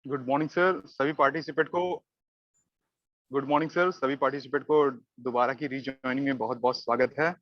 Good morning sir सभी participate को good morning sir सभी पार्टिसिपेट को दोबारा की रीजॉइनिंग में बहुत बहुत स्वागत है।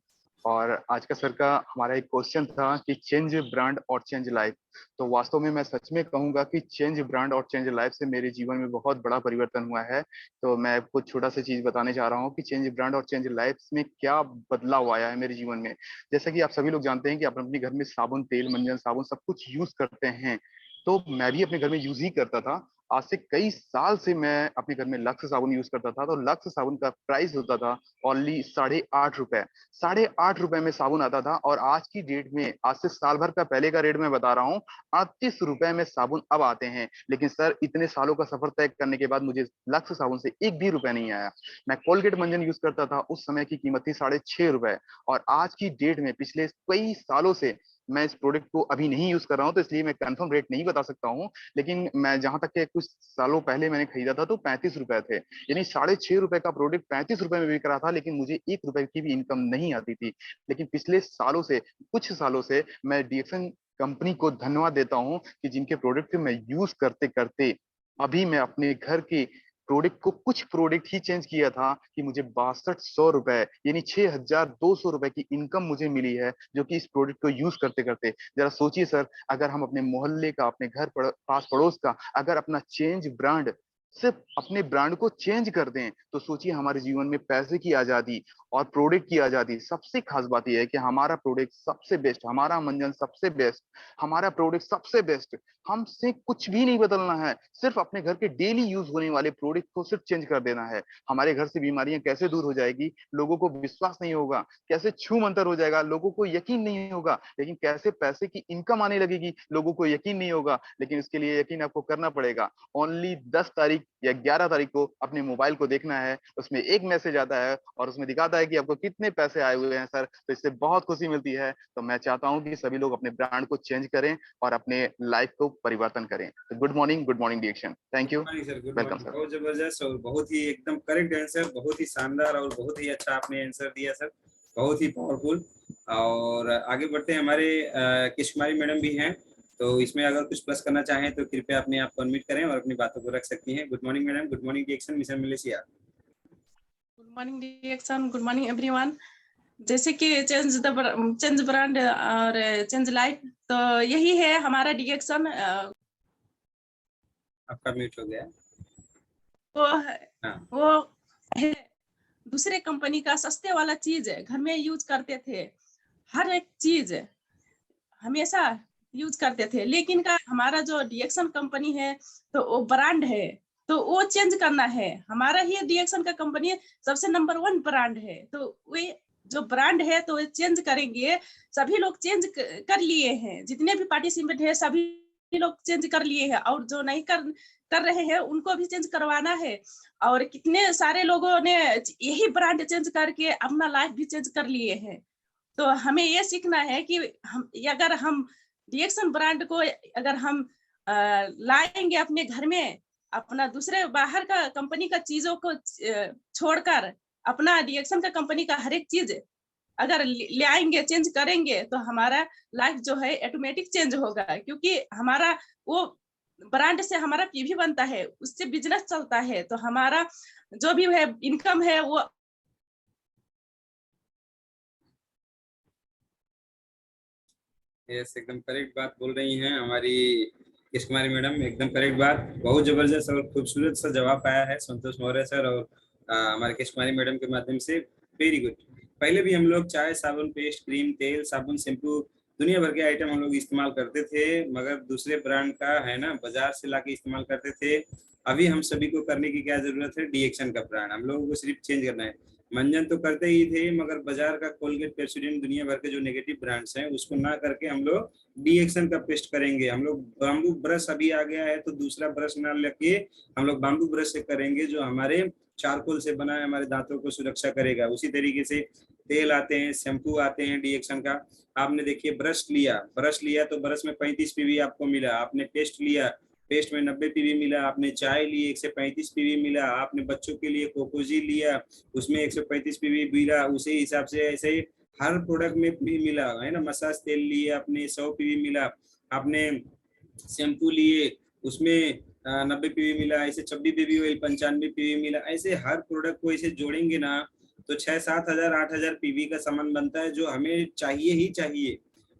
और आज का सर का हमारा एक क्वेश्चन था कि चेंज ब्रांड और चेंज लाइफ। तो वास्तव में मैं सच में कहूंगा कि चेंज ब्रांड और चेंज लाइफ से मेरे जीवन में बहुत बड़ा परिवर्तन हुआ है। तो मैं आपको छोटा सा चीज बताने जा रहा हूँ कि चेंज ब्रांड और चेंज लाइफ में क्या बदलाव आया है मेरे जीवन में। जैसा कि आप सभी लोग जानते हैं कि आप अपने घर में साबुन तेल मंजन साबुन सब कुछ यूज करते हैं। तो मैं भी अपने घर में यूज ही करता था। आज से कई साल से मैं अपने घर में लक्स साबुन यूज करता था। तो लक्स साबुन का प्राइस होता था ओनली 8.5 रुपए। 8.5 रुपए में साबुन आता था। और आज की डेट में आज से साल भर का पहले का रेट मैं बता रहा हूँ, 38 रुपए में साबुन अब आते हैं। लेकिन सर इतने सालों का सफर तय करने के बाद मुझे लक्स साबुन से एक भी रुपया नहीं आया। मैं कोलगेट मंजन यूज करता था, उस समय की कीमत थी 6.5 रुपए। और आज की डेट में पिछले कई सालों से मैं इस प्रोडक्ट को अभी नहीं यूज कर रहा हूं, तो इसलिए मैं कंफर्म रेट नहीं बता सकता हूं। लेकिन मैं जहां तक के कुछ सालों पहले मैंने खरीदा था तो 35 रुपए थे। यानी 6.5 रुपए का प्रोडक्ट 35 रुपए में बिक रहा था, लेकिन मुझे 1 रुपए की भी इनकम नहीं आती थी। लेकिन पिछले सालों से कुछ सालों से मैं डीएक्सन कंपनी को धन्यवाद देता हूं कि जिनके प्रोडक्ट मैं यूज करते करते अभी मैं अपने घर के प्रोडक्ट को कुछ प्रोडक्ट ही चेंज किया था कि मुझे 6200 रुपए यानी 6200 रुपए की इनकम मुझे मिली है, जो कि इस प्रोडक्ट को यूज करते करते। जरा सोचिए सर, अगर हम अपने मोहल्ले का अपने घर पास पड़ोस का अगर अपना चेंज ब्रांड सिर्फ अपने ब्रांड को चेंज कर दें तो सोचिए हमारे जीवन में पैसे की आजादी और प्रोडक्ट की आजादी। सबसे खास बात यह है कि हमारा प्रोडक्ट सबसे बेस्ट, हमारा मंजन सबसे बेस्ट, हमारा प्रोडक्ट सबसे बेस्ट। हमसे कुछ भी नहीं बदलना है, सिर्फ अपने घर के डेली यूज होने वाले प्रोडक्ट को सिर्फ चेंज कर देना है। हमारे घर से बीमारियां कैसे दूर हो जाएगी, लोगों को विश्वास नहीं होगा। कैसे छू मंतर हो जाएगा, लोगों को यकीन नहीं होगा। लेकिन कैसे पैसे की इनकम आने लगेगी, लोगों को यकीन नहीं होगा। लेकिन इसके लिए यकीन आपको करना पड़ेगा। ओनली 10 तारीख या 11 तारीख को अपने मोबाइल को देखना है, उसमें एक मैसेज आता है और उसमें दिखाता है कि आपको कितने पैसे आए हुए हैं सर। तो इससे बहुत खुशी मिलती है। तो मैं चाहता हूं कि सभी लोग अपने ब्रांड को चेंज करें और अपने लाइफ को परिवर्तन करें। तो गुड मॉर्निंग डिएक्शन, thank good you. Morning sir, good welcome morning. Sir. बहुत जबरदस्त और बहुत ही एकदम करेक्ट आंसर, बहुत ही शानदार और बहुत ही अच्छा आपने आंसर दिया सर, बहुत ही पावरफुल। और आगे बढ़ते हैं, हमारे किश कुमारी मैडम भी हैं, तो इसमें अगर कुछ प्लस करना चाहें तो कृपया अपने आप को अनम्यूट करें और अपनी बातों को रख सकती हैं। Good morning madam, good morning डिएक्शन मिशन मलेशिया। गुड मॉर्निंग डिएक्शन, गुड मॉर्निंग एवरीवन। जैसे कि चेंज ब्रांड और चेंज लाइफ, तो यही है हमारा डिएक्शन। आपका म्यूट हो गया। वो हाँ, वो है दूसरे कंपनी का सस्ते वाला चीज है, घर में यूज करते थे, हर एक चीज हमेशा यूज करते थे। लेकिन का हमारा जो डिएक्शन कंपनी है तो वो ब्रांड है, तो वो चेंज करना है। हमारा ही डिएक्शन का कंपनी सबसे नंबर 1 ब्रांड है, तो वे जो ब्रांड है तो वो चेंज करेंगे। सभी लोग चेंज कर लिए हैं, जितने भी पार्टिसिपेंट है सभी लोग चेंज कर लिए हैं, और जो नहीं कर रहे हैं उनको भी चेंज करवाना है। और कितने सारे लोगों ने यही ब्रांड चेंज करके अपना लाइफ भी चेंज कर लिए हैं। तो हमें ये सीखना है कि अगर हम डिएक्शन ब्रांड को अगर हम लाएंगे अपने घर में, अपना दूसरे बाहर का कंपनी का चीजों को छोड़कर अपना डिएक्शन का कंपनी का हर एक चीज अगर ले आएंगे, चेंज करेंगे, तो हमारा लाइफ जो है ऑटोमेटिक चेंज होगा। क्योंकि हमारा वो ब्रांड से हमारा पीवी बनता है, उससे बिजनेस चलता है, तो हमारा जो भी है इनकम है वो यस, एकदम करेक्ट बात बोल रही हैं हमारी किश कुमारी मैडम, एकदम करेक्ट बात। बहुत जबरदस्त और खूबसूरत सा जवाब आया है संतोष मौर्य सर और हमारे किश कुमारी मैडम के माध्यम से। Very good. पहले भी हम लोग चाय, साबुन, पेस्ट, क्रीम, तेल, साबुन, शैम्पू, दुनिया भर के आइटम हम लोग इस्तेमाल करते थे, मगर दूसरे ब्रांड का है ना बाजार से लाके इस्तेमाल करते थे। अभी हम सभी को करने की क्या जरूरत है, डीएक्शन का ब्रांड हम लोगों को सिर्फ चेंज करना है। मंजन तो करते ही थे, मगर बाजार का कोलगेट, पेप्सोडेंट, दुनिया भर के जो नेगेटिव ब्रांड्स हैं उसको ना करके हम लोग डीएक्शन का पेस्ट करेंगे। हम लोग बाम्बू ब्रश अभी आ गया है, तो दूसरा ब्रश ना लेके हम लोग बाम्बू ब्रश से करेंगे, जो हमारे चारकोल से बना है, हमारे दांतों को सुरक्षा करेगा। उसी तरीके से तेल आते हैं, शैम्पू आते हैं डीएक्शन का। आपने देखिए ब्रश लिया तो ब्रश में 35 पीवी आपको मिला। आपने पेस्ट लिया, पेस्ट में 90 पीवी मिला। आपने चाय ली, 135 पीवी मिला। आपने बच्चों के लिए कोकोजी लिया, उसमें 135 पीवी मिला। उसी हिसाब से ऐसे ही हर प्रोडक्ट में भी मिला है ना। मसाज तेल लिए आपने 100 पीवी मिला। आपने शैम्पू लिए, उसमें 90 पीवी मिला, ऐसे 26 पीवी ऑयल 95 पीवी मिला, ऐसे हर प्रोडक्ट को ऐसे जोड़ेंगे ना तो 6-7 हजार 8 हजार पीवी का सामान बनता है, जो हमें चाहिए ही चाहिए।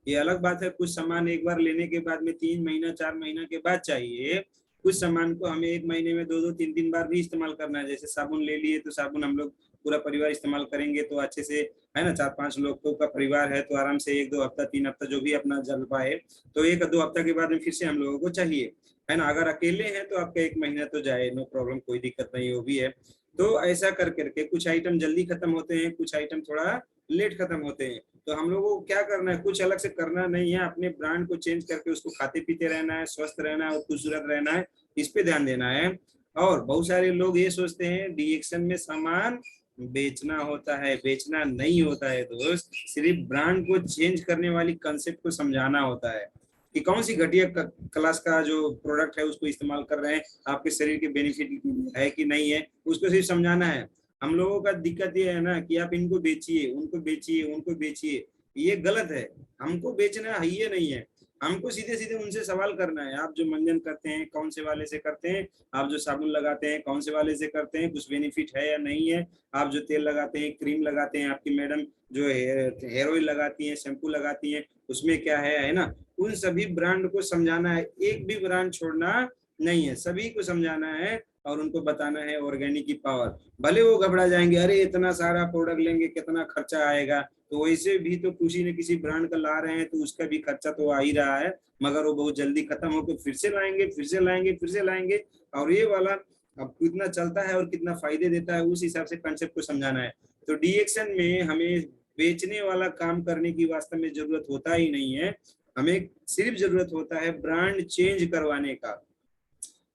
ये अलग बात है कुछ सामान एक बार लेने के बाद में 3 महीना 4 महीना के बाद चाहिए, कुछ सामान को हमें 1 महीने में 2-2 3-3 बार भी इस्तेमाल करना है। जैसे साबुन ले लिए तो साबुन हम लोग पूरा परिवार इस्तेमाल करेंगे तो अच्छे से, है ना, 4-5 लोगों का परिवार है तो आराम से 1-2 हफ्ता 3 हफ्ता जो भी अपना जल पाए, तो 1-2 हफ्ता के बाद में फिर से हम लोगों को चाहिए, है ना। अगर अकेले हैं तो आपका 1 महीना तो जाए, नो प्रॉब्लम, कोई दिक्कत नहीं, वो भी है। तो ऐसा कर करके कुछ आइटम जल्दी खत्म होते हैं, कुछ आइटम थोड़ा लेट खत्म होते हैं। तो हम लोगों को क्या करना है, कुछ अलग से करना नहीं है, अपने ब्रांड को चेंज करके उसको खाते पीते रहना है, स्वस्थ रहना है और खूबसूरत रहना है, इस पे ध्यान देना है। और बहुत सारे लोग ये सोचते हैं डीएक्शन में सामान बेचना होता है, बेचना नहीं होता है दोस्त, सिर्फ ब्रांड को चेंज करने वाली कंसेप्ट को समझाना होता है कि कौन सी घटिया क्लास का जो प्रोडक्ट है उसको इस्तेमाल कर रहे हैं, आपके शरीर के बेनिफिट है कि नहीं है, उसको सिर्फ समझाना है। हम लोगों का दिक्कत ये है ना कि आप इनको बेचिए, उनको बेचिए, उनको बेचिए, ये गलत है। हमको बेचना है ये नहीं है, हमको सीधे सीधे उनसे सवाल करना है, आप जो मंजन करते हैं कौन से वाले से करते हैं, आप जो साबुन लगाते हैं कौन से वाले से करते हैं, कुछ बेनिफिट है या नहीं है, आप जो तेल लगाते हैं, क्रीम लगाते हैं, आपकी मैडम जो हेयर ऑयल लगाती हैं, शैम्पू लगाती हैं, उसमें क्या है ना। उन सभी ब्रांड को समझाना है, एक भी ब्रांड छोड़ना नहीं है, सभी को समझाना है और उनको बताना है ऑर्गेनिक की पावर। भले वो घबरा जाएंगे, अरे इतना सारा प्रोडक्ट लेंगे कितना खर्चा आएगा, तो वैसे भी तो किसी न किसी ब्रांड का ला रहे हैं तो उसका भी खर्चा तो आ ही रहा है, मगर वो बहुत जल्दी खत्म होकर फिर से लाएंगे, फिर से लाएंगे, फिर से लाएंगे। और ये वाला अब कितना चलता है और कितना फायदे देता है, उस हिसाब से कंसेप्ट को समझाना है। तो डीएक्शन में हमें बेचने वाला काम करने की वास्तव में जरूरत होता ही नहीं है, हमें सिर्फ जरूरत होता है ब्रांड चेंज करवाने का।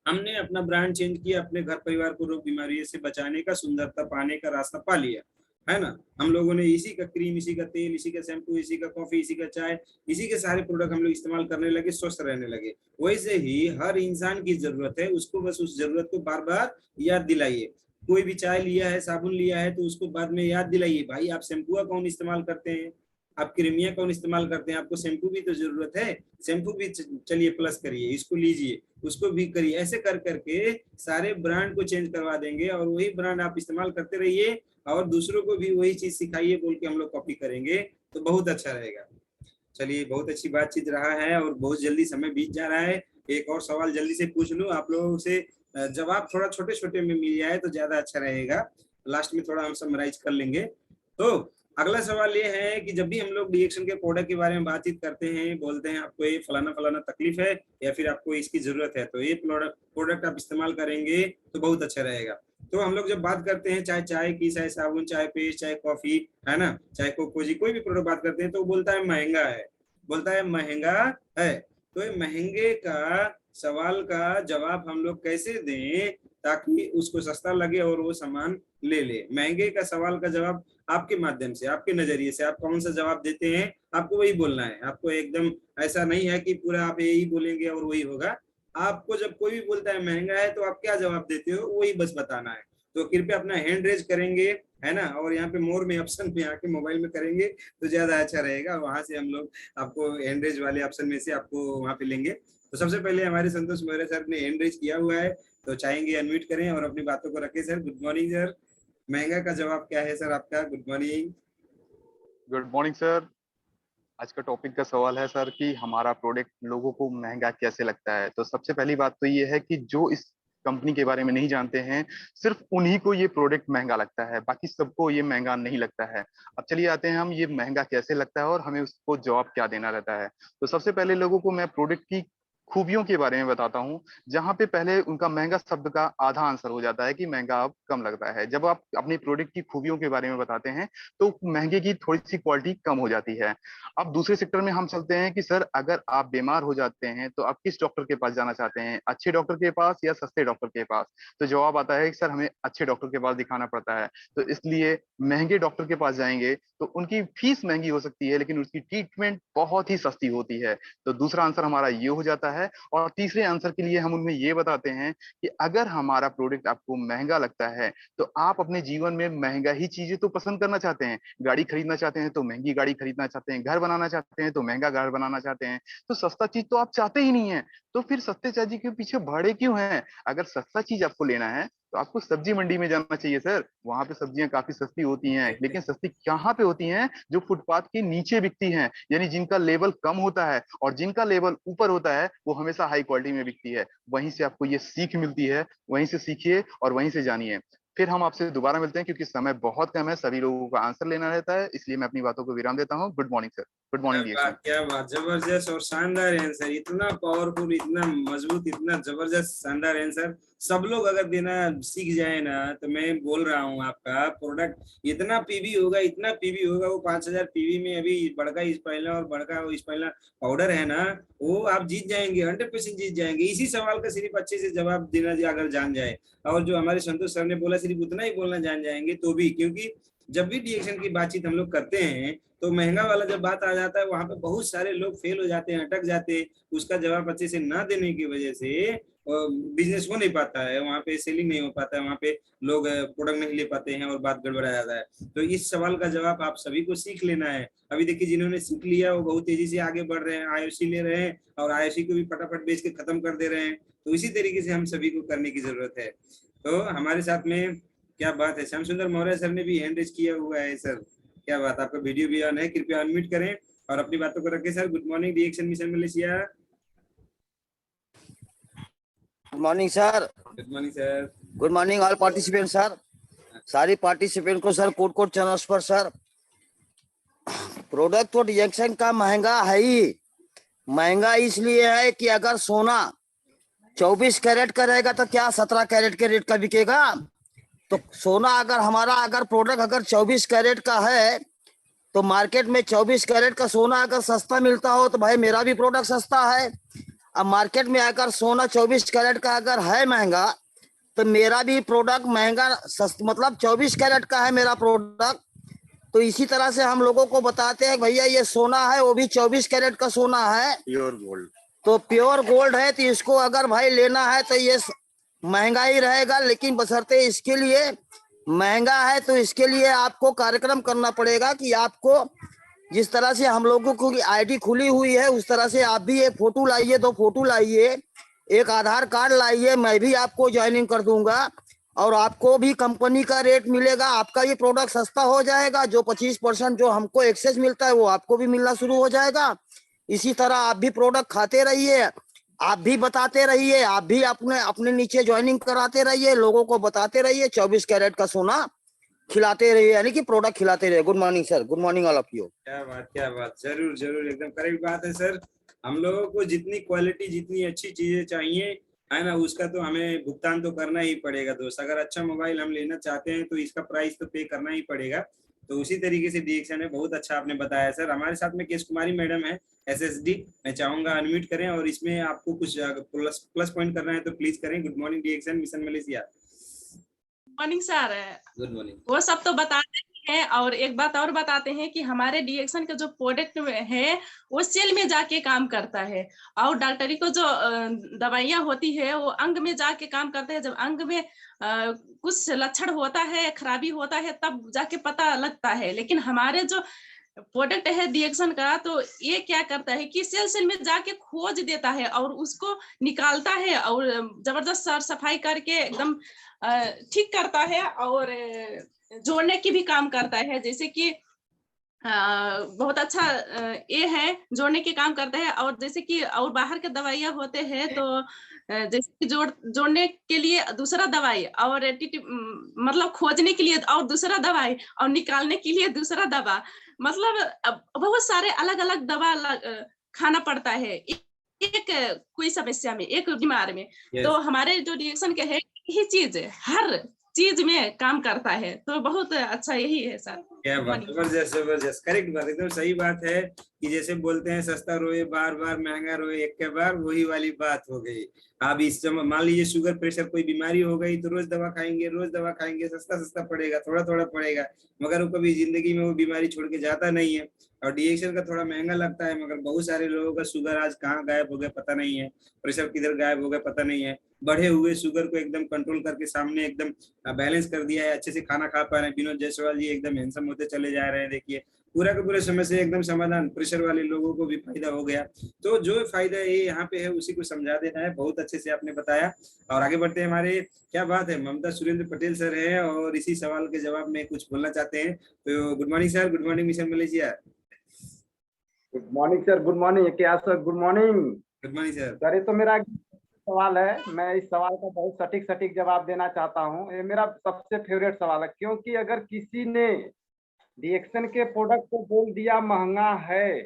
हमने अपना ब्रांड चेंज किया, अपने घर परिवार को रोग बीमारी से बचाने का, सुंदरता पाने का रास्ता पा लिया, है ना। हम लोगों ने इसी का क्रीम, इसी का तेल, इसी का शैम्पू, इसी का कॉफी, इसी का चाय, इसी के सारे प्रोडक्ट हम लोग इस्तेमाल करने लगे, स्वस्थ रहने लगे। वैसे ही हर इंसान की जरूरत है, उसको बस उस जरूरत को बार बार याद दिलाइए। कोई भी चाय लिया है, साबुन लिया है, तो उसको बाद में याद दिलाइए, भाई आप शैम्पू कौन इस्तेमाल करते हैं, आप क्रीमिया कौन इस्तेमाल करते हैं, आपको शैम्पू भी तो जरूरत है, शैम्पू भी चलिए प्लस करिए, इसको लीजिए, उसको भी करिए। ऐसे कर करके सारे ब्रांड को चेंज करवा देंगे और वही ब्रांड आप इस्तेमाल करते रहिए और दूसरों को भी वही चीज सिखाइए बोल के हम लोग कॉपी करेंगे, तो बहुत अच्छा रहेगा। चलिए, बहुत अच्छी बातचीत रहा है और बहुत जल्दी समय बीत जा रहा है। एक और सवाल जल्दी से पूछ लूं आप लोगों से, जवाब थोड़ा छोटे छोटे में मिल जाए तो ज्यादा अच्छा रहेगा, लास्ट में थोड़ा हम समराइज कर लेंगे। तो अगला सवाल ये है कि जब भी हम लोग डीएक्शन के प्रोडक्ट के बारे में बातचीत करते हैं, बोलते हैं आपको ये फलाना फलाना तकलीफ है या फिर आपको इसकी जरूरत है, तो ये प्रोडक्ट आप इस्तेमाल करेंगे तो बहुत अच्छा रहेगा। तो हम लोग जब बात करते हैं चाहे चाय की, चाहे साबुन, चाहे पेस्ट, चाहे कॉफी, है ना, चाहे कोकोजी, कोई भी प्रोडक्ट बात करते हैं तो बोलता है महंगा है, बोलता है महंगा है। तो ये महंगे का सवाल का जवाब हम लोग कैसे दें ताकि उसको सस्ता लगे और वो सामान ले ले। महंगे का सवाल का जवाब आपके माध्यम से, आपके नजरिए से आप कौन सा जवाब देते हैं, आपको वही बोलना है। आपको एकदम ऐसा नहीं है कि पूरा आप यही बोलेंगे और वही होगा। आपको जब कोई भी बोलता है महंगा है तो आप क्या जवाब देते हो वही बस बताना है। तो कृपया अपना हैंड रेज करेंगे, है ना, और यहाँ पे मोर में ऑप्शन में आके मोबाइल में करेंगे तो ज्यादा अच्छा रहेगा, वहां से हम लोग आपको हैंड रेज वाले ऑप्शन में से आपको वहां पे लेंगे। तो सबसे पहले हमारे संतोष मौर्य सर ने हैंड रेज किया हुआ है, तो चाहेंगे अनम्यूट करें और अपनी बातों को रखें। सर गुड मॉर्निंग सर, महंगा का जवाब क्या है सर आपका? Good morning. Good morning sir. आज का टॉपिक का सवाल है सर कि हमारा प्रोडक्ट लोगों को महंगा कैसे लगता है। तो सबसे पहली बात तो ये है कि जो इस कंपनी के बारे में नहीं जानते हैं, सिर्फ उन्हीं को ये प्रोडक्ट महंगा लगता है, बाकी सबको ये महंगा नहीं लगता है। अब चलिए आते हैं हम ये महंगा कैसे लगता है और हमें उसको जवाब क्या देना रहता है। तो सबसे पहले लोगों को मैं प्रोडक्ट की खूबियों के बारे में बताता हूँ, जहां पे पहले उनका महंगा शब्द का आधा आंसर हो जाता है कि महंगा अब कम लगता है। जब आप अपनी प्रोडक्ट की खूबियों के बारे में बताते हैं तो महंगे की थोड़ी सी क्वालिटी कम हो जाती है। अब दूसरे सेक्टर में हम चलते हैं कि सर अगर आप बीमार हो जाते हैं तो आप किस डॉक्टर के पास जाना चाहते हैं, अच्छे डॉक्टर के पास या सस्ते डॉक्टर के पास? तो जवाब आता है कि सर हमें अच्छे डॉक्टर के पास दिखाना पड़ता है, तो इसलिए महंगे डॉक्टर के पास जाएंगे तो उनकी फीस महंगी हो सकती है लेकिन उसकी ट्रीटमेंट बहुत ही सस्ती होती है। तो दूसरा आंसर हमारा ये हो जाता है। और तीसरे आंसर के लिए हम उनमें ये बताते हैं कि अगर हमारा प्रोडक्ट आपको महंगा लगता है तो आप अपने जीवन में महंगा ही चीजें तो पसंद करना चाहते हैं। गाड़ी खरीदना चाहते हैं तो महंगी गाड़ी खरीदना चाहते हैं, घर बनाना चाहते हैं तो महंगा घर बनाना चाहते हैं, तो सस्ता चीज तो आप चाहते ही नहीं है। तो फिर सस्ते चार्ज के पीछे भाड़े क्यों हैं? अगर सस्ता चीज आपको लेना है तो आपको सब्जी मंडी में जाना चाहिए सर। वहां पे सब्जियां काफी सस्ती होती हैं, लेकिन सस्ती कहाँ पे होती हैं? जो फुटपाथ के नीचे बिकती हैं, यानी जिनका लेवल कम होता है, और जिनका लेवल ऊपर होता है वो हमेशा हाई क्वालिटी में बिकती है। वहीं से आपको ये सीख मिलती है, वहीं से सीखिए और वहीं से जानिए। फिर हम आपसे दोबारा मिलते हैं, क्योंकि समय बहुत कम है, सभी लोगों का आंसर लेना रहता है, इसलिए मैं अपनी बातों को विराम देता हूँ। Good morning sir. गुड क्या मॉर्निंग डीएक्शन। बात, क्या बात, जबरदस्त और शानदार आंसर, इतना पावरफुल, इतना मजबूत, इतना जबरदस्त शानदार आंसर। सब लोग अगर देना सीख जाए ना, तो मैं बोल रहा हूँ आपका प्रोडक्ट इतना पीवी होगा, इतना पीवी होगा। वो 5000 पीवी में अभी बड़का स्पाइलर और बड़का स्पाइलर पाउडर है ना, वो आप जीत जाएंगे, 100% जीत जाएंगे। इसी सवाल का सिर्फ अच्छे से जवाब देना अगर जान जाए, और जो हमारे संतोष सर ने बोला सिर्फ उतना ही बोलना जान जाएंगे तो भी, क्योंकि जब भी डीएक्शन की बातचीत हम लोग करते हैं तो महंगा वाला जब बात आ जाता है, वहां पे बहुत सारे लोग फेल हो जाते हैं, अटक जाते हैं। उसका जवाब अच्छे से ना देने की वजह से बिजनेस हो नहीं पाता है, वहां पे सेलिंग नहीं हो पाता है, वहां पे लोग प्रोडक्ट नहीं ले पाते हैं और बात गड़बड़ा जाता है। तो इस सवाल का जवाब आप सभी को सीख लेना है। अभी देखिए, जिन्होंने सीख लिया वो बहुत तेजी से आगे बढ़ रहे हैं, आईओसी ले रहे हैं, और आईओसी को भी फटाफट बेच के खत्म कर दे रहे हैं। तो इसी तरीके से हम सभी को करने की जरूरत है। तो हमारे साथ में क्या बात है, श्याम सुंदर मौर्य सर ने भी हैंड रेज किया हुआ है सर। क्या बात, आपका वीडियो भी ऑन है, कृपया अनम्यूट करें और अपनी बातों को रखें सर। गुड मॉर्निंग डीएक्शन mission Malaysia. Good morning sir. Good morning sir. Good morning all participant sir. सारी पार्टिसिपेंट को सर कोट चैनल्स पर सर। प्रोडक्ट तो डीएक्शन का महंगा है ही। महंगा इसलिए है कि अगर सोना 24 कैरेट का रहेगा तो क्या 17 कैरेट के रेट का बिकेगा? तो सोना अगर हमारा अगर प्रोडक्ट अगर 24 कैरेट का है तो मार्केट में 24 कैरेट का सोना अगर सस्ता मिलता हो तो भाई मेरा भी प्रोडक्ट सस्ता है। अब मार्केट में अगर सोना 24 कैरेट का अगर है महंगा तो मेरा भी प्रोडक्ट महंगा मतलब 24 कैरेट का है मेरा प्रोडक्ट। तो इसी तरह से हम लोगों को बताते हैं भैया ये सोना है, वो भी 24 कैरेट का सोना है, प्योर गोल्ड। तो प्योर गोल्ड है, तो इसको अगर भाई लेना है तो ये महंगा ही रहेगा। लेकिन बशर्ते इसके लिए महंगा है तो इसके लिए आपको कार्यक्रम करना पड़ेगा कि आपको जिस तरह से हम लोगों को आईडी खुली हुई है उस तरह से आप भी एक फोटो लाइए, 2 फोटो लाइए, एक आधार कार्ड लाइए, मैं भी आपको ज्वाइनिंग कर दूंगा और आपको भी कंपनी का रेट मिलेगा। आपका ये प्रोडक्ट सस्ता हो जाएगा। जो 25% जो हमको एक्सेस मिलता है वो आपको भी मिलना शुरू हो जाएगा। इसी तरह आप भी प्रोडक्ट खाते रहिए, आप भी बताते रहिए, आप भी अपने नीचे ज्वाइनिंग कराते रहिए, लोगों को बताते रहिए, 24 कैरेट का सोना खिलाते रहिए, यानी कि प्रोडक्ट खिलाते रहिए। Good morning sir. Good morning all of you. क्या बात, क्या बात, जरूर जरूर, एकदम करेक्ट बात है सर। हम लोगों को जितनी क्वालिटी, जितनी अच्छी चीजें चाहिए है ना, उसका तो हमें भुगतान तो करना ही पड़ेगा दोस्त। अगर अच्छा मोबाइल हम लेना चाहते हैं तो इसका प्राइस तो पे करना ही पड़ेगा। तो उसी तरीके से डीएक्शन है, बहुत अच्छा आपने बताया सर। हमारे साथ में केश कुमारी मैडम है, एसएसडी। मैं चाहूंगा अनम्यूट करें और इसमें आपको कुछ प्लस पॉइंट करना है तो प्लीज करें। गुड मॉर्निंग डीएक्शन mission Malaysia. Morning sir. Good morning. वो सब तो बताते ही हैं, और एक बात और बताते हैं कि हमारे डीएक्शन का जो प्रोडक्ट है वो सेल में जाके काम करता है, और डॉक्टरी को जो दवाइयां होती है वो अंग में जाके काम करते हैं। जब अंग में कुछ लक्षण होता है, खराबी होता है, तब जाके पता लगता है। लेकिन हमारे जो प्रोडक्ट है डीएक्शन का, तो ये क्या करता है कि सेल में जाके खोज देता है और उसको निकालता है, और जबरदस्त साफ सफाई करके एकदम ठीक करता है, और जोड़ने की भी काम करता है। जैसे कि बहुत अच्छा ये है, जोड़ने के काम करता है। और जैसे कि और बाहर के दवाइयां होते हैं तो जैसे कि जोड़ने के लिए दूसरा दवाई, और मतलब खोजने के लिए और दूसरा दवाई, और निकालने के लिए दूसरा दवा, मतलब बहुत सारे अलग अलग दवा खाना पड़ता है एक कोई समस्या में, एक बीमार में। तो हमारे जो डीएक्शन के है यही चीज हर चीज में काम करता है, तो बहुत अच्छा यही है सर। क्या बात, जबरदस्त जबरदस्त, करेक्ट बात, एकदम सही बात है कि जैसे बोलते हैं सस्ता रोए बार बार, महंगा रोए एक के बार, वही वाली बात हो गई। आप इस मान लीजिए शुगर प्रेशर कोई बीमारी हो गई तो रोज दवा खाएंगे, रोज दवा खाएंगे, सस्ता सस्ता पड़ेगा, थोड़ा थोड़ा पड़ेगा, मगर वो कभी जिंदगी में वो बीमारी छोड़ के जाता नहीं है। और डीएक्शन का थोड़ा महंगा लगता है, मगर बहुत सारे लोगों का शुगर आज कहाँ गायब हो गया पता नहीं है, प्रेशर किधर गायब हो गया पता नहीं है। बढ़े हुए शुगर को एकदम कंट्रोल करके सामने एकदम बैलेंस कर दिया है, अच्छे से खाना खा पा रहे हैं। विनोद जायसवाल जी एकदम हैंडसम होते चले जा रहे हैं। देखिए पूरा का पूरा समस्या एकदम समाधान, प्रेशर वाले लोगों को भी फायदा हो गया। तो जो फायदा ये यहाँ पे है उसी को समझा देना है। बहुत अच्छे से आपने बताया और आगे बढ़ते हैं। हमारे क्या बात है, ममता सुरेंद्र पटेल सर हैं और इसी सवाल के जवाब में कुछ बोलना चाहते हैं। तो good morning sir, good morning mission Malaysia. Good morning sir, good morning. क्या sir, good morning. Good morning sir. Sir ये तो मेरा सवाल है, मैं इस सवाल का बहुत सटीक जवाब देना चाहता हूँ। ये मेरा सबसे फेवरेट सवाल है, क्योंकि अगर किसी ने रिएक्शन के प्रोडक्ट को बोल दिया महंगा है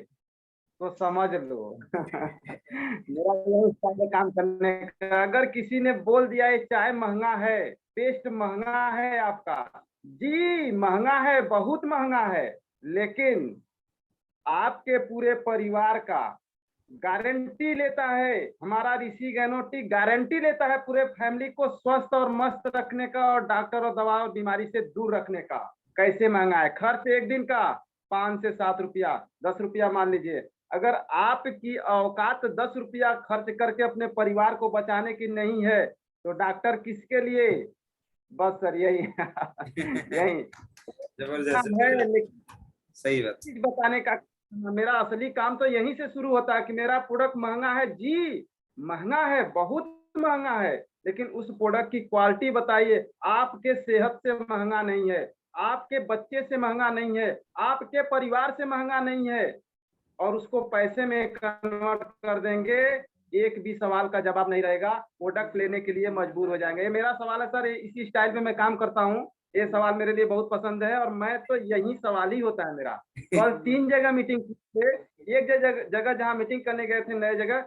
तो समझ लो मेरा यही स्टाइल है काम करने का। अगर किसी ने बोल दिया ये चाय महंगा है, पेस्ट महंगा है, आपका जी महंगा है, बहुत महंगा है, लेकिन आपके पूरे परिवार का गारंटी लेता है, हमारा ऋषि गैनोटिक गारंटी लेता है पूरे फैमिली को स्वस्थ और मस्त रखने का और डॉक्टर और दवा और बीमारी से दूर रखने का। कैसे महंगा है? खर्च एक दिन का 5 से 7 रुपया, 10 रुपया मान लीजिए। अगर आपकी औकात 10 रुपया खर्च करके अपने परिवार को बचाने की नहीं है तो डॉक्टर किसके लिए? बस सर यही यही जबरदस्त है। लेकिन सही बात, चीज बताने का मेरा असली काम तो यहीं से शुरू होता है कि मेरा प्रोडक्ट महंगा है जी, महंगा है, बहुत महंगा है, लेकिन उस प्रोडक्ट की क्वालिटी बताइए। आपके सेहत से महंगा नहीं है, आपके बच्चे से महंगा नहीं है, आपके परिवार से महंगा नहीं है, और उसको पैसे में कन्वर्ट कर देंगे। एक भी सवाल का जवाब नहीं रहेगा, प्रोडक्ट लेने के लिए मजबूर हो जाएंगे। ये मेरा सवाल है सर, इसी स्टाइल में मैं काम करता हूँ। ये सवाल मेरे लिए बहुत पसंद है और मैं तो यही सवाल ही होता है मेरा। कल 3 जगह मीटिंग थे, एक जगह जहाँ मीटिंग करने गए थे नए जगह,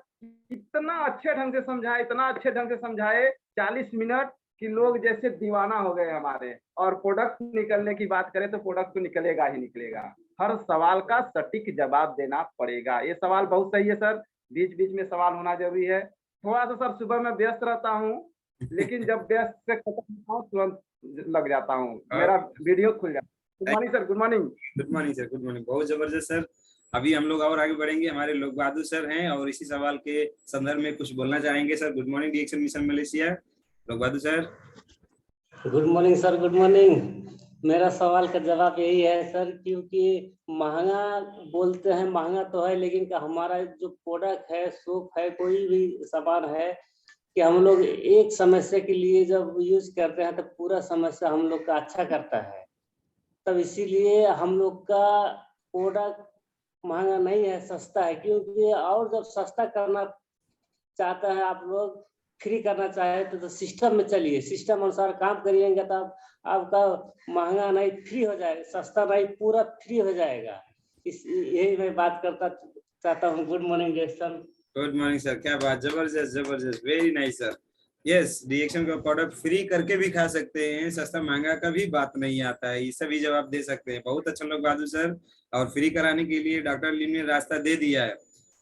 इतना अच्छे ढंग से समझाए, इतना अच्छे ढंग से समझाए 40 मिनट कि लोग जैसे दीवाना हो गए हमारे। और प्रोडक्ट निकलने की बात करें तो प्रोडक्ट तो निकलेगा ही निकलेगा। हर सवाल का सटीक जवाब देना पड़ेगा। ये सवाल बहुत सही है सर, बीच बीच में सवाल होना जरूरी है। थोड़ा सा सर सुबह में व्यस्त रहता हूँ, लेकिन जब व्यस्त से खत्म होता हूँ तुरंत लग जाता हूँ, मेरा वीडियो खुल जाता है। Good morning sir, good morning. Good morning sir, good morning. बहुत जबरदस्त सर। अभी हम लोग और आगे बढ़ेंगे, हमारे लोग बहादुर सर हैं और इसी सवाल के संदर्भ में कुछ बोलना चाहेंगे। Sir good morning, reaction mission Malaysia, लोग बहादुर sir. Good morning sir, good morning. मेरा सवाल का जवाब यही है सर, क्योंकि महंगा बोलते हैं, महंगा तो है, लेकिन हमारा जो प्रोडक्ट है, सोप है, कोई भी सामान है, कि हम लोग एक समस्या के लिए जब यूज करते हैं तो पूरा समस्या हम लोग का अच्छा करता है। तब इसीलिए हम लोग का प्रोडक्ट महंगा नहीं है, सस्ता है। क्योंकि और जब सस्ता करना चाहता है आप लोग, फ्री करना चाहे तो सिस्टम में चलिए, सिस्टम अनुसार काम करिएगा तब आपका महंगा नहीं फ्री हो जाएगा, सस्ता नहीं पूरा फ्री हो जाएगा। यही मैं बात करता चाहता हूँ। Good morning reaction. Good morning sir, क्या बात, जबरदस्त जबरदस्त, very nice sir. Yes, reaction का प्रोडक्ट फ्री करके भी खा सकते हैं, सस्ता महंगा का भी बात नहीं आता है, ये सभी जवाब दे सकते हैं। बहुत अच्छा लोग बहादुर सर। और फ्री कराने के लिए डॉक्टर लीन ने रास्ता दे दिया है।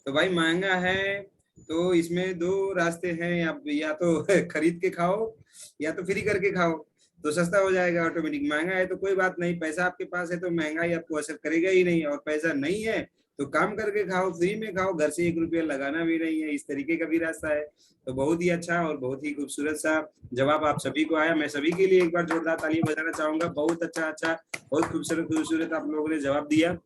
तो भाई महंगा है तो इसमें 2 रास्ते हैं, या तो खरीद के खाओ या तो फ्री करके खाओ, तो सस्ता हो जाएगा ऑटोमेटिक। महंगा है तो कोई बात नहीं, पैसा आपके पास है तो महंगाई आपको असर करेगा ही नहीं, और पैसा नहीं है तो काम करके खाओ, फ्री में खाओ, घर से 1 रुपया लगाना भी नहीं है, इस तरीके का भी रास्ता है। तो बहुत ही अच्छा और बहुत ही खूबसूरत सा जवाब आप सभी को आया। मैं सभी के लिए एक बार जोरदार ताली बजाना चाहूंगा। बहुत अच्छा बहुत खूबसूरत आप लोगों ने जवाब दिया।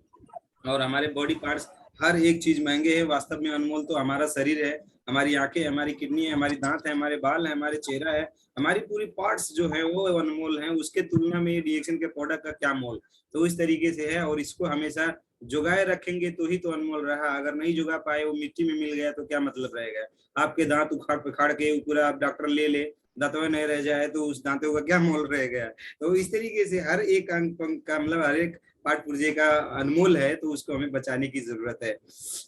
और हमारे बॉडी पार्ट्स हर एक चीज महंगे है, वास्तव में अनमोल तो हमारा शरीर है, हमारी आंखें, हमारी किडनी है, हमारी दांत है, हमारे बाल है, हमारे चेहरा है, हमारी पूरी पार्ट्स जो है वो अनमोल है। उसके तुलना में रिएक्शन के प्रोडक्ट का क्या मोल, तो इस तरीके से है। और इसको हमेशा जुगाए रखेंगे तो ही तो अनमोल रहा, अगर नहीं जुगा पाए, वो मिट्टी में मिल गया तो क्या मतलब रहेगा। आपके दांत उखाड़ पखाड़ के पूरा डॉक्टर ले दांतों नहीं रह जाए तो उस दांतों का क्या मोल रह गया। तो इस तरीके से हर एक अंग का मतलब हर एक पार्ट पुर्जे का अनमोल है, तो उसको हमें बचाने की जरूरत है।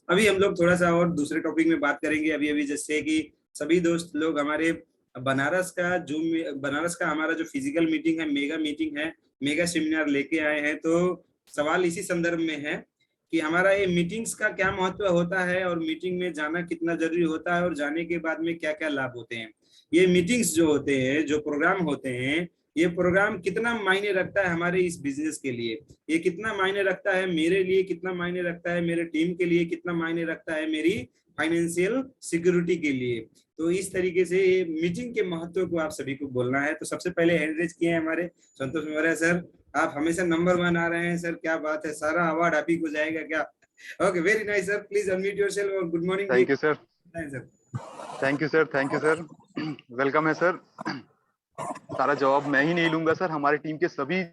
अभी हम लोग थोड़ा सा और दूसरे टॉपिक में बात करेंगे। अभी जैसे कि सभी दोस्त लोग हमारे बनारस का हमारा जो फिजिकल मीटिंग है, मेगा मीटिंग है, मेगा सेमिनार लेके आए हैं। तो सवाल इसी संदर्भ में है कि हमारा ये मीटिंग्स का क्या महत्व होता है और मीटिंग में जाना कितना जरूरी होता है और जाने के बाद में क्या क्या लाभ होते हैं। ये मीटिंग्स जो होते हैं, जो प्रोग्राम होते हैं, ये प्रोग्राम कितना मायने रखता है हमारे इस बिजनेस के लिए, ये कितना मायने रखता है मेरे लिए, कितना मायने रखता है मेरे टीम के लिए, कितना मायने रखता है मेरी फाइनेंशियल सिक्योरिटी के लिए। तो इस तरीके से मीटिंग के महत्व को आप सभी को बोलना है। तो सबसे पहले हैंड रेज किए हैं हमारे संतोष मौर्य सर, आप हमेशा नंबर 1 आ रहे हैं सर, क्या बात है, सारा अवार्ड आप ही को जाएगा क्या? Okay, very nice sir, please unmute yourself और good morning. Thank you sir, sir thank you sir, thank you sir, welcome है सर। सारा जवाब मैं ही नहीं लूंगा सर, हमारी टीम के सभी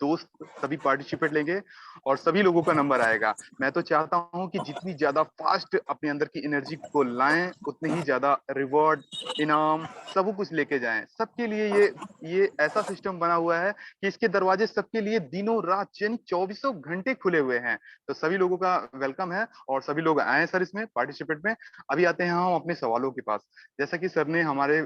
दोस्त, सभी पार्टिसिपेट लेंगे और सभी लोगों का नंबर आएगा। मैं तो चाहता हूं कि जितनी ज्यादा फास्ट अपने अंदर की एनर्जी को लाएं, उतनी ही ज्यादा रिवॉर्ड, इनाम, सब कुछ लेके जाएं। सबके लिए ये ऐसा सिस्टम बना हुआ है कि इसके दरवाजे सबके लिए दिनों रात यानी 24 घंटे खुले हुए हैं। तो सभी लोगों का वेलकम है और सभी लोग आए सर इसमें पार्टिसिपेट में। अभी आते हैं हम अपने सवालों के पास। जैसा कि सर ने हमारे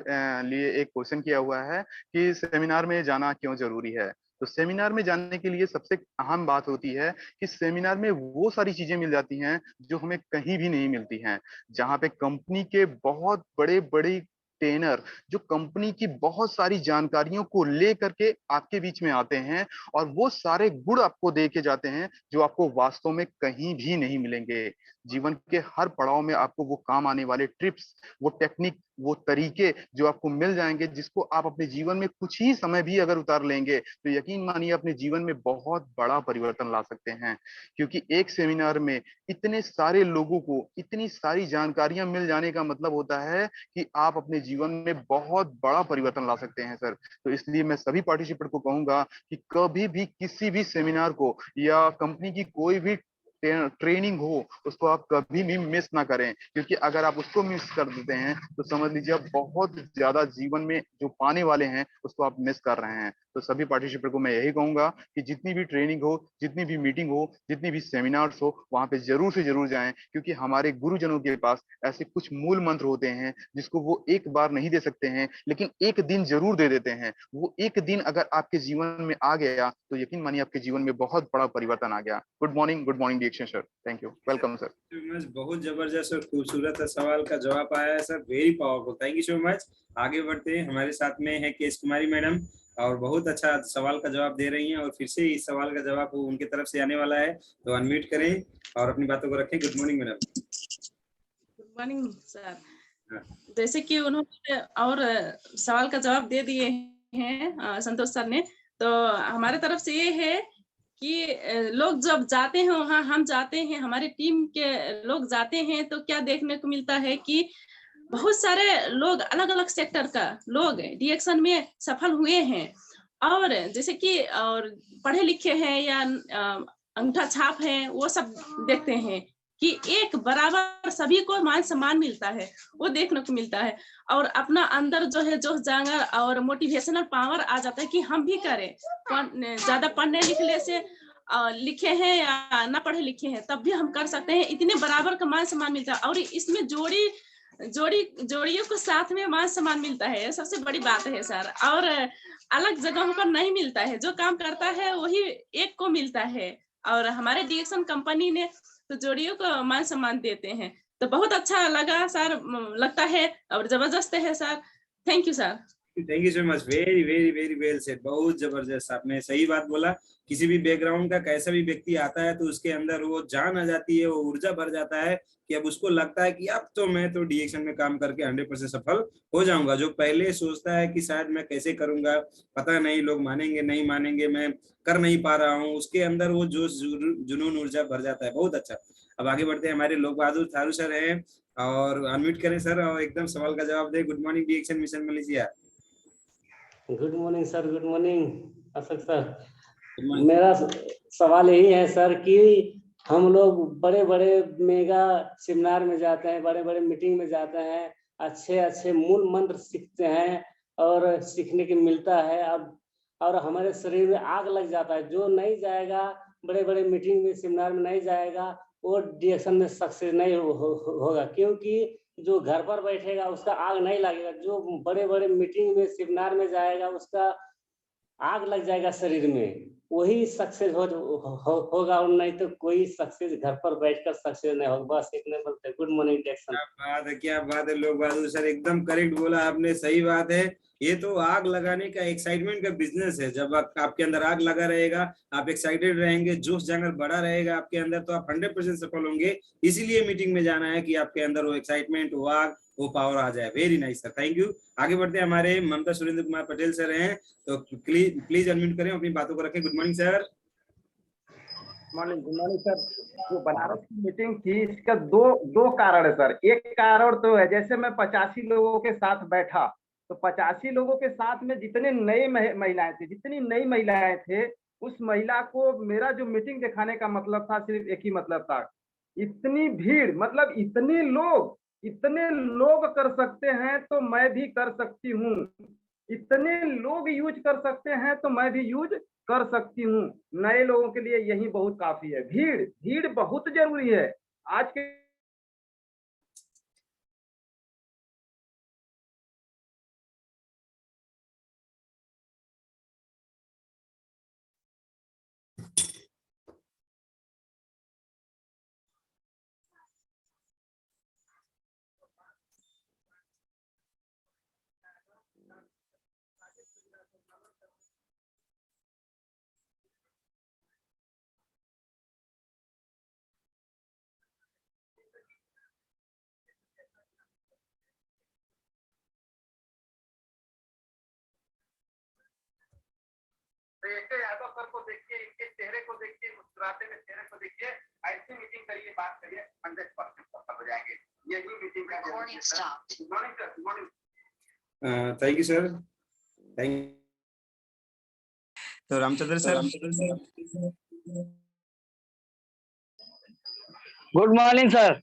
लिए एक क्वेश्चन किया हुआ है कि सेमिनार में जाना क्यों जरूरी है। तो सेमिनार में जाने के लिए सबसे अहम बात होती है कि सेमिनार में वो सारी चीजें मिल जाती हैं जो हमें कहीं भी नहीं मिलती हैं। जहां पे कंपनी के बहुत बड़े बड़े ट्रेनर जो कंपनी की बहुत सारी जानकारियों को ले करके आपके बीच में आते हैं और वो सारे गुण आपको दे के जाते हैं जो आपको वास्तव में कहीं भी नहीं मिलेंगे। जीवन के हर पड़ाव में आपको वो काम आने वाले ट्रिप्स, वो टेक्निक, वो तरीके जो आपको मिल जाएंगे, जिसको आप अपने जीवन में कुछ ही समय भी अगर उतार लेंगे तो यकीन मानिए अपने जीवन में बहुत बड़ा परिवर्तन ला सकते हैं। क्योंकि एक सेमिनार में इतने सारे लोगों को इतनी सारी जानकारियां मिल जाने का मतलब होता है कि आप अपने जीवन में बहुत बड़ा परिवर्तन ला सकते हैं सर। तो इसलिए मैं सभी पार्टिसिपेंट को कहूंगा कि कभी भी किसी भी सेमिनार को या कंपनी की कोई भी ट्रेनिंग हो उसको आप कभी भी मिस ना करें, क्योंकि अगर आप उसको मिस कर देते हैं तो समझ लीजिए आप बहुत ज्यादा जीवन में जो पाने वाले हैं उसको आप मिस कर रहे हैं। तो सभी पार्टिसिपेंट को मैं यही कहूंगा कि जितनी भी ट्रेनिंग हो, जितनी भी मीटिंग हो, जितनी भी सेमिनार्स हो, वहां पे जरूर से जरूर जाएं, क्योंकि हमारे गुरुजनों के पास ऐसे कुछ मूल मंत्र होते हैं जिसको वो एक बार नहीं दे सकते हैं लेकिन एक दिन जरूर दे देते हैं। वो एक दिन अगर आपके जीवन में आ गया तो यकीन मानिए आपके जीवन में बहुत बड़ा परिवर्तन आ गया। गुड मॉर्निंग डिएक्शन sir, thank you, welcome sir. बहुत जबरदस्त और खूबसूरत सवाल का जवाब आया है sir, very powerful, thank you so much. आगे बढ़ते हैं, हमारे साथ में है केश कुमारी मैडम और बहुत अच्छा सवाल का जवाब दे रही हैं और फिर से इस सवाल का जवाब उनके तरफ से आने वाला है, तो अनम्यूट करें और अपनी बातों को रखें। Good morning madam. Good morning sir. जैसे कि उन्होंने और सवाल का जवाब दे दिए हैं संतोष सर ने, तो हमारे तरफ से ये है कि लोग जब जाते हैं वहाँ, हम जाते हैं, हमारे टीम के लोग जाते हैं, तो क्या देखने को मिलता है कि बहुत सारे लोग अलग अलग सेक्टर का लोग डीएक्शन में सफल हुए हैं। और जैसे कि और पढ़े लिखे हैं या अंगूठा छाप है, वो सब देखते हैं कि एक बराबर सभी को मान सम्मान मिलता है, वो देखने को मिलता है। और अपना अंदर जो है जोश जांगर और मोटिवेशनल पावर आ जाता है कि हम भी करें। ज्यादा पढ़ने लिखने से लिखे हैं या ना पढ़े लिखे हैं तब भी हम कर सकते हैं, इतने बराबर का मान सम्मान मिलता है। और इसमें जोड़ियों को साथ में मान सम्मान मिलता है, सबसे बड़ी बात है सर। और अलग जगहों पर नहीं मिलता है, जो काम करता है वही एक को मिलता है। और हमारे डीएक्शन कंपनी ने तो जोड़ियों को मान सम्मान देते हैं, तो बहुत अच्छा लगा सर, लगता है और जबरदस्त है sir. Thank you sir. Thank you so much, very very very well said, बहुत जबरदस्त, आपने सही बात बोला। किसी भी बैकग्राउंड का कैसा भी व्यक्ति आता है तो उसके अंदर वो जान आ जाती है, वो ऊर्जा भर जाता है कि अब उसको लगता है कि अब तो मैं तो डीएक्शन में काम करके 100% सफल हो जाऊंगा। जो पहले सोचता है कि शायद मैं कैसे करूंगा, पता नहीं लोग मानेंगे नहीं मानेंगे, मैं कर नहीं पा रहा हूँ, उसके अंदर वो जोश जुनून ऊर्जा भर जाता है। बहुत अच्छा, अब आगे बढ़ते हैं, हमारे लोक बहादुर थारू सर है और अनम्यूट करें सर और एकदम सवाल का जवाब दे। गुड मॉर्निंग डीएक्शन mission Malaysia. Good morning sir, good morning Ashok sir. मेरा सवाल यही है सर कि हम लोग बड़े बड़े मेगा सेमिनार में जाते हैं, बड़े बड़े मीटिंग में जाते हैं, अच्छे अच्छे मूल मंत्र सीखते हैं और सीखने को मिलता है। अब और हमारे शरीर में आग लग जाता है। जो नहीं जाएगा बड़े बड़े मीटिंग में सेमिनार में नहीं जाएगा वो डीएक्शन में सक्सेस नहीं होगा, क्योंकि जो घर पर बैठेगा उसका आग नहीं लगेगा, जो बड़े बड़े मीटिंग में सेमिनार में जाएगा उसका आग लग जाएगा शरीर में, वही सक्सेस होगा और नहीं तो कोई सक्सेस घर पर बैठकर सक्सेस नहीं होगा। बस इतने बोलते। गुड मॉर्निंग डीएक्शन। क्या बात है, क्या बात है लोक बहादुर सर, एकदम करेक्ट बोला आपने, सही बात है ये तो आग लगाने का एक्साइटमेंट का बिजनेस है। जब आपके अंदर आग लगा रहेगा, आप एक्साइटेड रहेंगे, जोश जांगर बड़ा रहेगा आपके अंदर, तो आप 100% सफल होंगे। इसीलिए मीटिंग में जाना है कि आपके अंदर वो एक्साइटमेंट, वो आग, वो पावर आ जाए। Very nice sir, thank you. आगे बढ़ते हैं, हमारे ममता सुरेंद्र कुमार पटेल सर हैं, तो प्लीज अनम्यूट करें, अपनी बातों को रखें। Good morning sir. Good morning sir. जो बनारस की मीटिंग थी, इसका दो कारण है सर। एक कारण तो है, जैसे मैं 85 लोगों के साथ बैठा, तो 85 लोगों के साथ में जितने नई महिलाएं थी, जितनी नई महिलाएं थे, उस महिला को मेरा जो मीटिंग दिखाने का मतलब था, सिर्फ एक ही मतलब था, इतनी भीड़, मतलब इतने लोग कर सकते हैं तो मैं भी कर सकती हूँ, इतने लोग यूज कर सकते हैं तो मैं भी यूज कर सकती हूँ। नए लोगों के लिए यही बहुत काफी है। भीड़ बहुत जरूरी है आज के यादव सर को देखिए, इनके चेहरे को देखिए, मुस्कुराते हुए चेहरे को देखिए, ऐसी मीटिंग करिए, बात करिए, 100% सफल हो जाएंगे। यही मीटिंग का good morning sir. Good morning. Thank you sir, thank. तो Ramchandra sir. Good morning sir.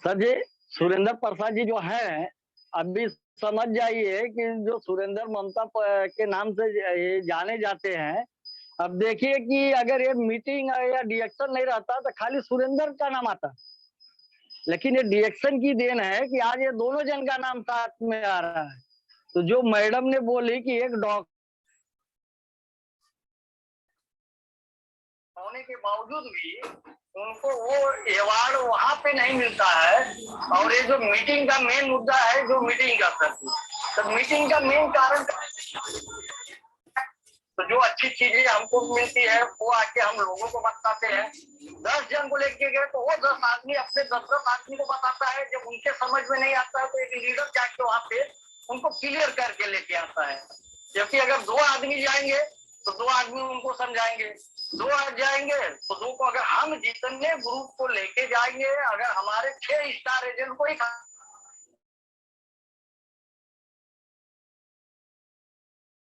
Sir जी, सुरेंद्र प्रसाद जी जो हैं, अभी समझ जाइए कि जो सुरेंद्र ममता के नाम से ये जाने जाते हैं। अब देखिए कि अगर ये मीटिंग या डिएक्शन नहीं रहता तो खाली सुरेंद्र का नाम आता, लेकिन ये डिएक्शन की देन है कि आज ये दोनों जन का नाम साथ में आ रहा है। तो जो मैडम ने बोली कि एक डॉक्टर होने के बावजूद भी उनको वो अवार्ड वहां पे नहीं मिलता है, और ये जो मीटिंग का मेन मुद्दा है, जो मीटिंग का सर, तो मीटिंग का मेन कारण, तो जो अच्छी चीजें हमको मिलती है वो आके हम लोगों को बताते हैं। 10 जन को लेके गए तो वो 10 आदमी अपने 10 आदमी को बताता है। जब उनके समझ में नहीं आता है तो एक लीडर जाके वहां पे उनको क्लियर करके लेके आता है। जबकि अगर 2 आदमी जाएंगे तो 2 आदमी उनको समझाएंगे, 2 जाएंगे तो 2 को, अगर हम जितने ग्रुप को लेके जाएंगे, अगर हमारे 6 स्टार एजेंट को